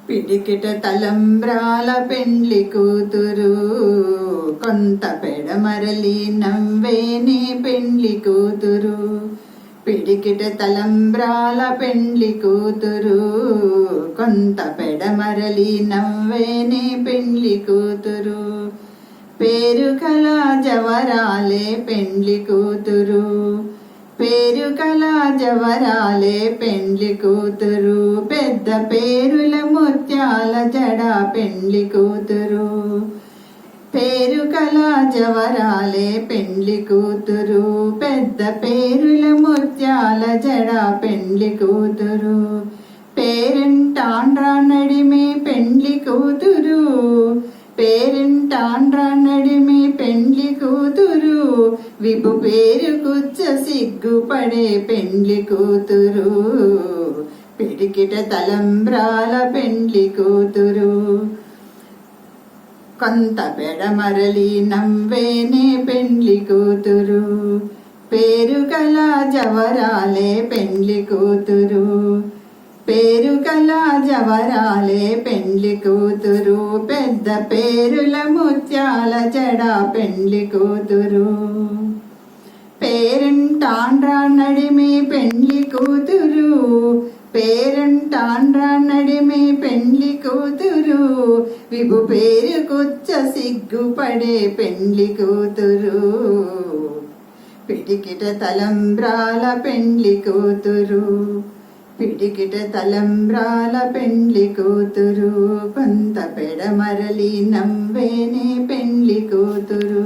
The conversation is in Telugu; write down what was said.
పిడికిట తలంబ్రాల పెండ్లి కూతురు, కొంత పెడమరలి నవ్వేనే పెండ్లి కూతురు. పిడికిట తలంబ్రాల పెండ్లి కూతురు, కొంత పెడమరలి నవ్వేనే పెండ్లి కూతురు. పేరు కల జవరాలే పెండ్లి కూతురు, పేరు కల జవరాలే పెండ్లి కూతురు. పెద్ద పేరుల ముత్యాల జడ పెండ్లి కూతురు, పేరు కల జవరాలే పెండ్లి కూతురు. పెద్ద పేరుల ముత్యాల జడ పెండ్లి కూతురు. పేరంటాండ్రా నడిమే పెండ్లి కూతురు, పేరంటాండ్రా నడిమే పెండ్లి కూతురు. విపు పేరు కుచ్చ సిగ్గుపడే పెండ్లి కూతురు. పిడికిట తలంబ్రాల పెండ్లి కూతురు, కొంత పెడమరలి నవ్వేనే పెండ్లి కూతురు. పేరు కల జవరాలే పెండ్లి కూతురు, పేరు కల జవరాలే పెండ్లి కూతురు. పెద్ద పేరుల ముత్యాల జడ పెండ్లి కూతురు. పేరంటాండ్రా నడిమే పెండ్లి కూతురు, పేరంటాండ్రా నడిమే పెండ్లి కూతురు. విభు పేరు కుచ్చ సిగ్గుపడే పెండ్లి కూతురు. పిడికిట తలంబ్రాల పెండ్లి కూతురు, పిడికిట తలంబ్రాల పెండ్లి కూతురు. కొంత పెడమరలి నవ్వేనే పెండ్లి కూతురు.